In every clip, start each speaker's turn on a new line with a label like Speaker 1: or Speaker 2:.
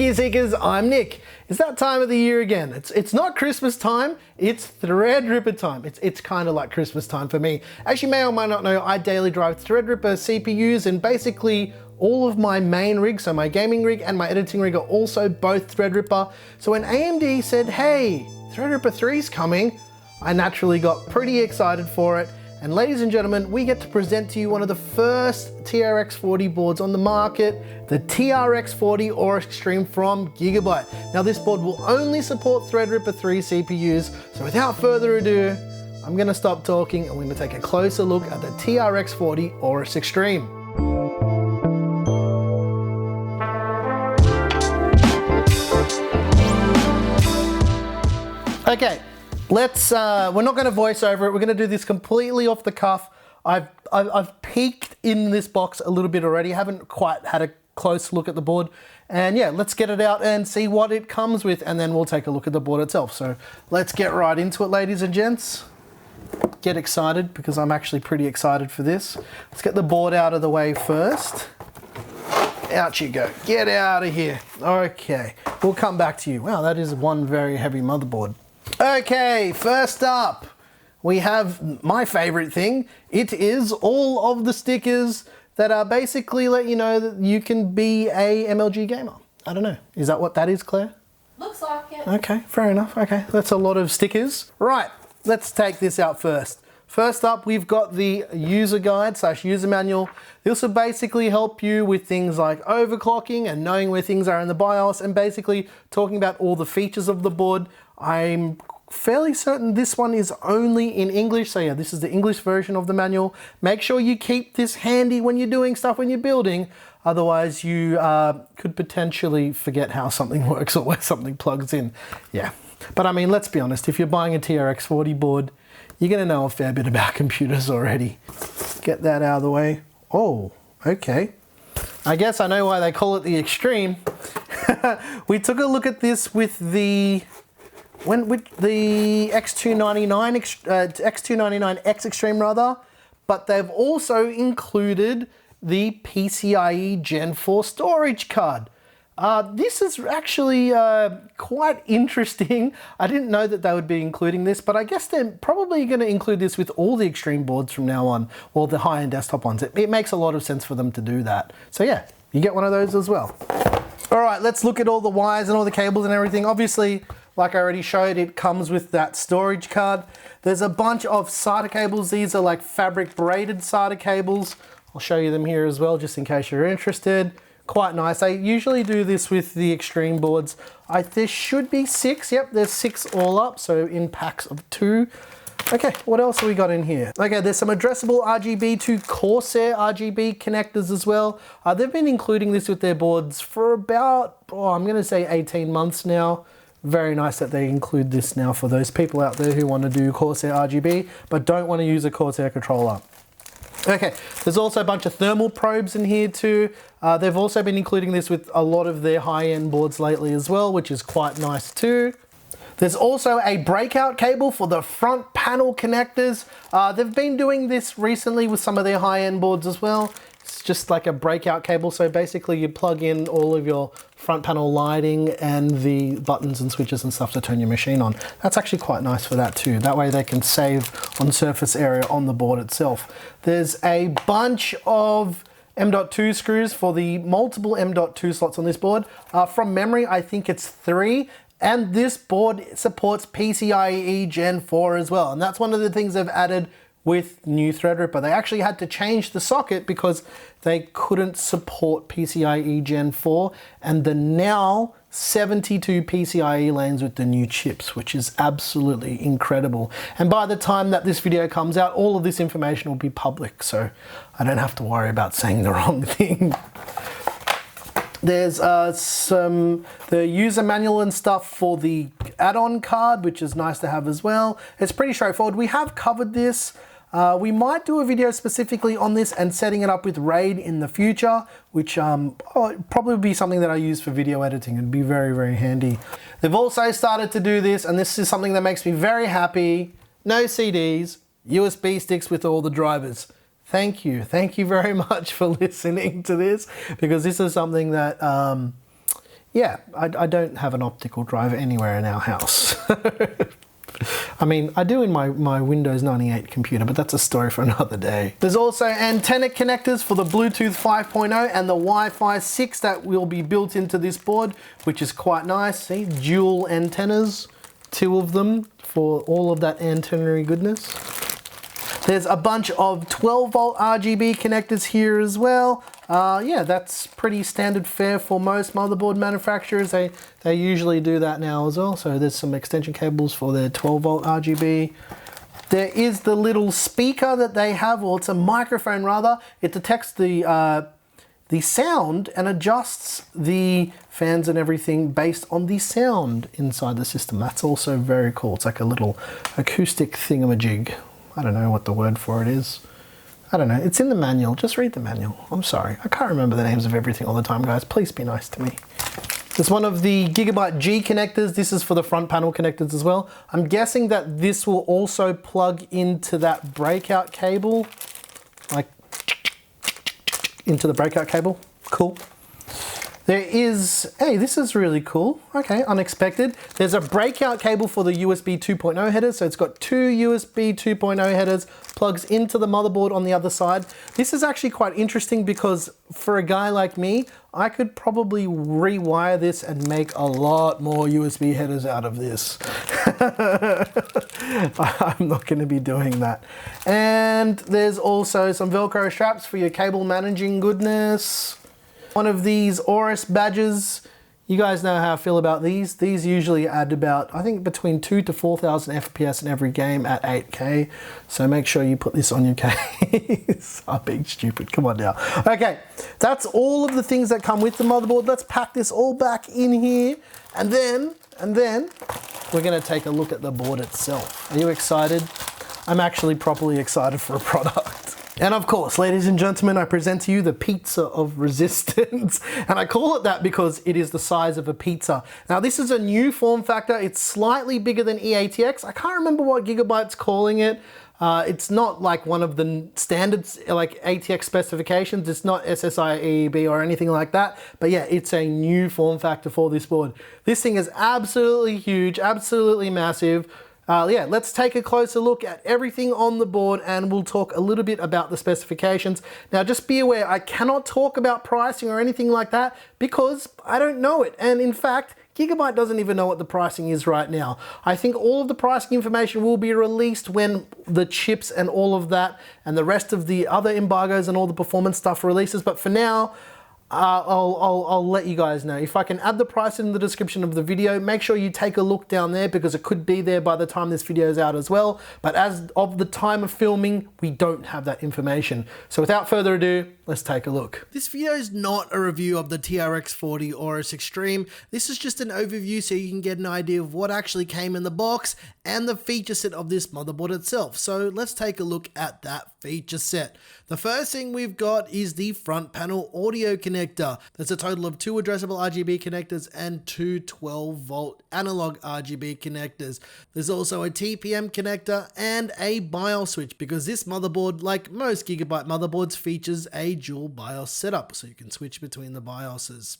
Speaker 1: Gear Seekers, I'm Nick. It's that time of the year again. It's not Christmas time, it's Threadripper time. It's kind of like Christmas time for me. As you may or may not know, I daily drive Threadripper CPUs, and basically all of my main rigs, so my gaming rig and my editing rig, are also both Threadripper. So when AMD said, hey, Threadripper 3's coming, I naturally got pretty excited for it. And ladies and gentlemen, we get to present to you one of the first TRX40 boards on the market, the TRX40 AORUS XTREME from GIGABYTE. Now this board will only support Threadripper 3 CPUs, so without further ado, I'm gonna stop talking and we're gonna take a closer look at the TRX40 AORUS XTREME. Okay. We're not going to voice over it. We're going to do this completely off the cuff. I've peeked in this box a little bit already. Haven't quite had a close look at the board. And yeah, let's get it out and see what it comes with, and then we'll take a look at the board itself. So let's get right into it, ladies and gents. Get excited, because I'm actually pretty excited for this. Let's get the board out of the way first. Out you go. Get out of here. Okay, we'll come back to you. Wow, that is one very heavy motherboard. Okay, first up, we have my favorite thing. It is all of the stickers that are basically let you know that you can be a MLG gamer. I don't know. Is that what that is, Claire?
Speaker 2: Looks like it.
Speaker 1: Okay, fair enough. Okay, that's a lot of stickers. Right, let's take this out first. First up, we've got the user guide / user manual. This will basically help you with things like overclocking and knowing where things are in the BIOS, and basically talking about all the features of the board. I'm fairly certain this one is only in English, so yeah, this is the English version of the manual. Make sure you keep this handy when you're doing stuff when you're building, otherwise you could potentially forget how something works or where something plugs in. Yeah, but I mean, let's be honest, if you're buying a TRX40 board, you're gonna know a fair bit about computers already. Get that out of the way. Oh, okay. I guess I know why they call it the Extreme. We took a look at this with the X299X Extreme rather, but they've also included the PCIe Gen 4 storage card. This is actually quite interesting. I didn't know that they would be including this, but I guess they're probably going to include this with all the Extreme boards from now on, or the high-end desktop ones. It makes a lot of sense for them to do that. So yeah, you get one of those as well. All right, let's look at all the wires and all the cables and everything. Obviously, like I already showed, it comes with that storage card. There's a bunch of SATA cables. These are like fabric braided SATA cables. I'll show you them here as well, just in case you're interested. Quite nice. I usually do this with the Extreme boards. There should be 6. Yep, there's 6 all up, so in packs of 2. Okay, what else have we got in here? Okay, there's some addressable RGB to Corsair RGB connectors as well. They've been including this with their boards for about, I'm going to say 18 months now. Very nice that they include this now for those people out there who want to do Corsair RGB but don't want to use a Corsair controller. Okay, there's also a bunch of thermal probes in here too. They've also been including this with a lot of their high-end boards lately as well, which is quite nice too. There's also a breakout cable for the front panel connectors. They've been doing this recently with some of their high-end boards as well. It's just like a breakout cable, so basically you plug in all of your front panel lighting and the buttons and switches and stuff to turn your machine on. That's actually quite nice for that too. That way they can save on surface area on the board itself. There's a bunch of M.2 screws for the multiple M.2 slots on this board. From memory, I think it's 3. And this board supports PCIe Gen 4 as well. And that's one of the things they've added with new Threadripper. They actually had to change the socket because they couldn't support PCIe Gen 4, and the now 72 PCIe lanes with the new chips, which is absolutely incredible. And by the time that this video comes out, all of this information will be public, so I don't have to worry about saying the wrong thing. There's the user manual and stuff for the add-on card, which is nice to have as well. It's pretty straightforward. We have covered this. We might do a video specifically on this and setting it up with RAID in the future, which probably be something that I use for video editing. It'd be very, very handy. They've also started to do this, and this is something that makes me very happy. No CDs, USB sticks with all the drivers. Thank you. Thank you very much for listening to this, because this is something that yeah, I don't have an optical driver anywhere in our house. I mean, I do in my Windows 98 computer, but that's a story for another day. There's also antenna connectors for the Bluetooth 5.0 and the Wi-Fi 6 that will be built into this board, which is quite nice. See, dual antennas, 2 of them for all of that antenna goodness. There's a bunch of 12 volt RGB connectors here as well. Yeah, that's pretty standard fare for most motherboard manufacturers. They usually do that now as well. So there's some extension cables for their 12 volt RGB. There is the little speaker that they have, or it's a microphone rather. It detects the sound and adjusts the fans and everything based on the sound inside the system. That's also very cool. It's like a little acoustic thingamajig. I don't know what the word for it is. I don't know. It's in the manual. Just read the manual. I'm sorry. I can't remember the names of everything all the time, guys. Please be nice to me. There's one of the GIGABYTE G connectors. This is for the front panel connectors as well. I'm guessing that this will also plug into that breakout cable. Like, into the breakout cable. Cool. There is, hey, this is really cool. Okay, unexpected. There's a breakout cable for the USB 2.0 headers. So it's got 2 USB 2.0 headers, plugs into the motherboard on the other side. This is actually quite interesting because for a guy like me, I could probably rewire this and make a lot more USB headers out of this. I'm not going to be doing that. And there's also some Velcro straps for your cable managing goodness. One of these AORUS badges. You guys know how I feel about these. These usually add about, I think, between 2,000 to 4,000 FPS in every game at 8K. So make sure you put this on your case. I'm being stupid, come on now. Okay, that's all of the things that come with the motherboard. Let's pack this all back in here. And then we're gonna take a look at the board itself. Are you excited? I'm actually properly excited for a product. And of course, ladies and gentlemen, I present to you the pizza of resistance. And I call it that because it is the size of a pizza. Now, this is a new form factor. It's slightly bigger than eATX. I can't remember what Gigabyte's calling it. It's not like one of the standards, like ATX specifications. It's not SSI EEB or anything like that. But yeah, it's a new form factor for this board. This thing is absolutely huge, absolutely massive. Yeah, let's take a closer look at everything on the board and we'll talk a little bit about the specifications. Now, just be aware, I cannot talk about pricing or anything like that because I don't know it. And in fact, Gigabyte doesn't even know what the pricing is right now. I think all of the pricing information will be released when the chips and all of that and the rest of the other embargoes and all the performance stuff releases. But for now, I'll let you guys know. If I can add the price in the description of the video, make sure you take a look down there because it could be there by the time this video is out as well. But as of the time of filming, we don't have that information. So without further ado, let's take a look. This video is not a review of the TRX40 AORUS XTREME. This is just an overview so you can get an idea of what actually came in the box and the feature set of this motherboard itself. So let's take a look at that feature set. The first thing we've got is the front panel audio connector. There's a total of 2 addressable RGB connectors and 2 12 volt analog RGB connectors. There's also a TPM connector and a BIOS switch because this motherboard, like most Gigabyte motherboards, features a dual BIOS setup so you can switch between the BIOSes.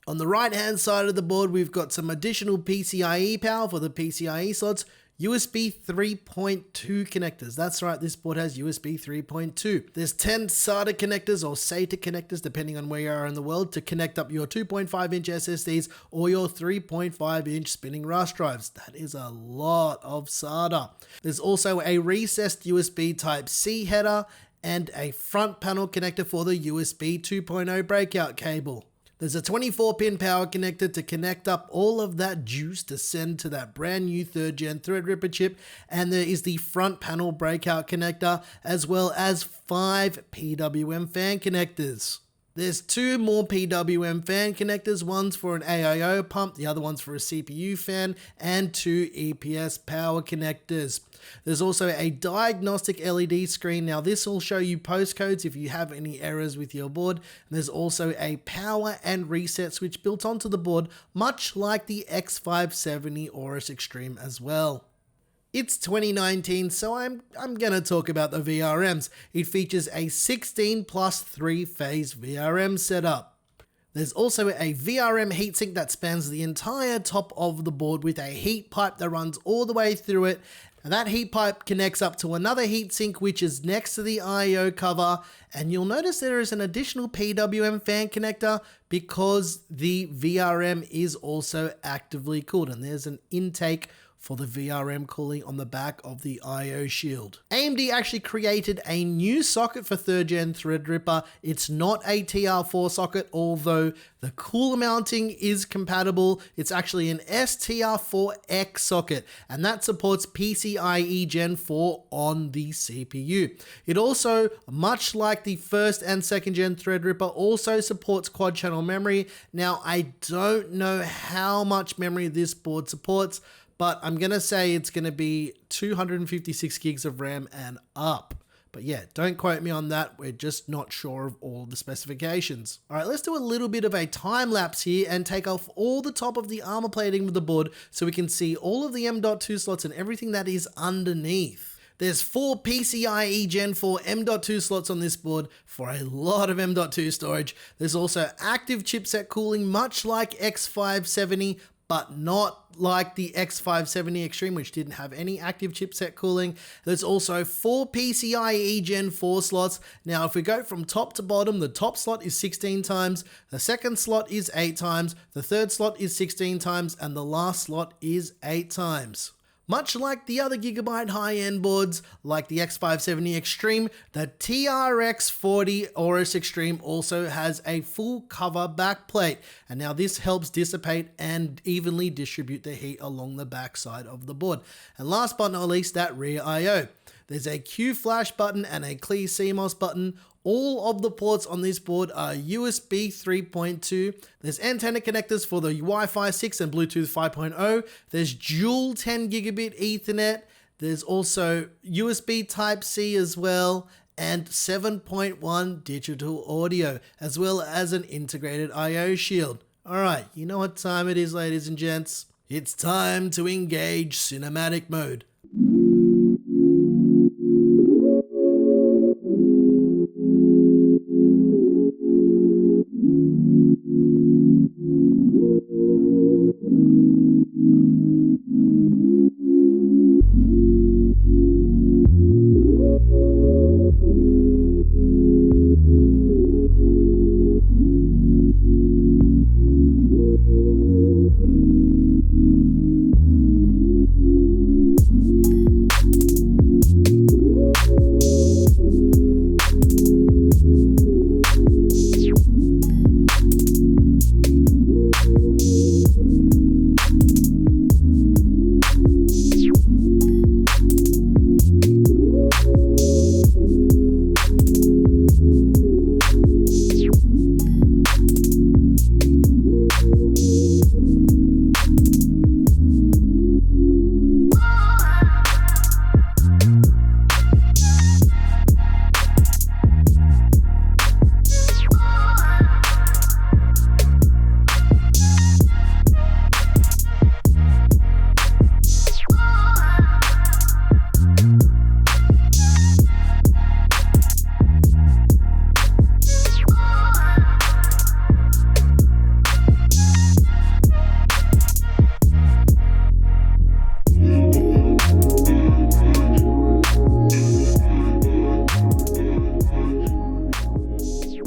Speaker 1: On the right hand side of the board, we've got some additional PCIe power for the PCIe slots, USB 3.2 connectors. That's right, this board has USB 3.2. There's 10 SATA connectors or SATA connectors, depending on where you are in the world, to connect up your 2.5-inch SSDs or your 3.5-inch spinning rush drives. That is a lot of SATA. There's also a recessed USB Type-C header and a front panel connector for the USB 2.0 breakout cable. There's a 24-pin power connector to connect up all of that juice to send to that brand new 3rd gen Threadripper chip, and there is the front panel breakout connector as well as 5 PWM fan connectors. There's 2 more PWM fan connectors, one's for an AIO pump, the other one's for a CPU fan, and 2 EPS power connectors. There's also a diagnostic LED screen. Now this will show you postcodes if you have any errors with your board. And there's also a power and reset switch built onto the board, much like the X570 AORUS XTREME as well. It's 2019, so I'm gonna talk about the VRMs. It features a 16 plus 3 phase VRM setup. There's also a VRM heatsink that spans the entire top of the board with a heat pipe that runs all the way through it. And that heat pipe connects up to another heatsink which is next to the I/O cover, and you'll notice there is an additional PWM fan connector because the VRM is also actively cooled, and there's an intake for the VRM cooling on the back of the I/O shield. AMD actually created a new socket for 3rd gen Threadripper. It's not a TR4 socket, although the cooler mounting is compatible. It's actually an STR4X socket, and that supports PCIe Gen 4 on the CPU. It also, much like the 1st and 2nd gen Threadripper, also supports quad channel memory. Now, I don't know how much memory this board supports, but I'm going to say it's going to be 256 gigs of RAM and up. But yeah, don't quote me on that. We're just not sure of all the specifications. All right, let's do a little bit of a time lapse here and take off all the top of the armor plating of the board so we can see all of the M.2 slots and everything that is underneath. There's 4 PCIe Gen 4 M.2 slots on this board for a lot of M.2 storage. There's also active chipset cooling, much like X570, but not like the X570 Extreme, which didn't have any active chipset cooling. There's also 4 PCIe Gen 4 slots. Now, if we go from top to bottom, the top slot is 16 times, the second slot is 8 times, the third slot is 16 times, and the last slot is 8 times. Much like the other Gigabyte high-end boards, like the X570 Extreme, the TRX40 AORUS XTREME also has a full cover backplate. And now this helps dissipate and evenly distribute the heat along the backside of the board. And last but not least, that rear I/O. There's a Q flash button and a clear CMOS button. All of the ports on this board are USB 3.2. There's antenna connectors for the Wi-Fi 6 and Bluetooth 5.0. There's dual 10 gigabit Ethernet. There's also USB Type-C as well, and 7.1 digital audio, as well as an integrated I/O shield. All right, you know what time it is, ladies and gents. It's time to engage cinematic mode.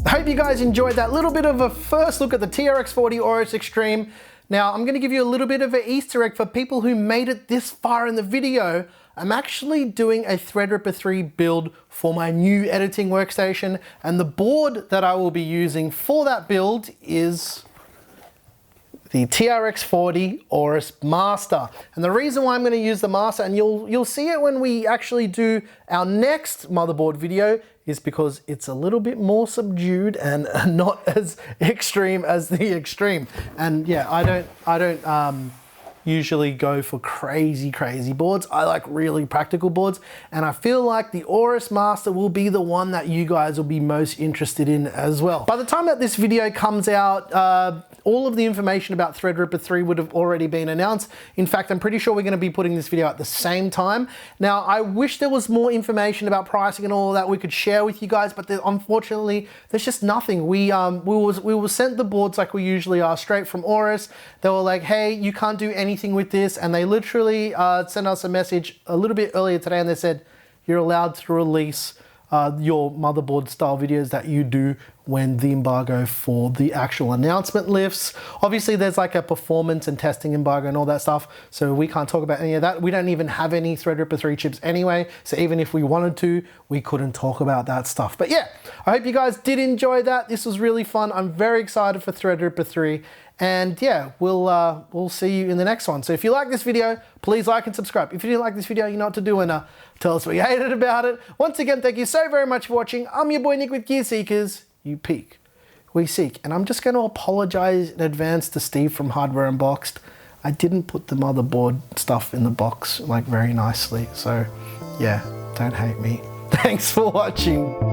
Speaker 1: I hope you guys enjoyed that little bit of a first look at the TRX40 AORUS XTREME. Now, I'm going to give you a little bit of an Easter egg for people who made it this far in the video. I'm actually doing a Threadripper 3 build for my new editing workstation, and the board that I will be using for that build is the TRX40 AORUS Master. And the reason why I'm going to use the Master, and you'll see it when we actually do our next motherboard video, is because it's a little bit more subdued and not as extreme as the Extreme. And yeah, I don't usually go for crazy boards. I like really practical boards, and I feel like the Aorus Master will be the one that you guys will be most interested in as well. By the time that this video comes out, all of the information about Threadripper 3 would have already been announced. In fact, I'm pretty sure we're going to be putting this video at the same time. Now, I wish there was more information about pricing and all of that we could share with you guys, but unfortunately, there's just nothing. We were sent the boards like we usually are, straight from Aorus. They were like, hey, you can't do anything with this, and they literally sent us a message a little bit earlier today, and they said, you're allowed to release your motherboard style videos that you do when the embargo for the actual announcement lifts. Obviously there's like a performance and testing embargo and all that stuff, so we can't talk about any of that. We don't even have any Threadripper 3 chips anyway, so even if we wanted to, we couldn't talk about that stuff. But yeah, I hope you guys did enjoy that. This was really fun. I'm very excited for Threadripper 3. And yeah, we'll see you in the next one. So if you like this video, please like and subscribe. If you didn't like this video, you know what to do, and tell us what you hated about it. Once again, thank you so very much for watching. I'm your boy Nick with Gear Seekers. You peek, we seek. And I'm just going to apologize in advance to Steve from Hardware Unboxed. I didn't put the motherboard stuff in the box like very nicely. So yeah, don't hate me. Thanks for watching.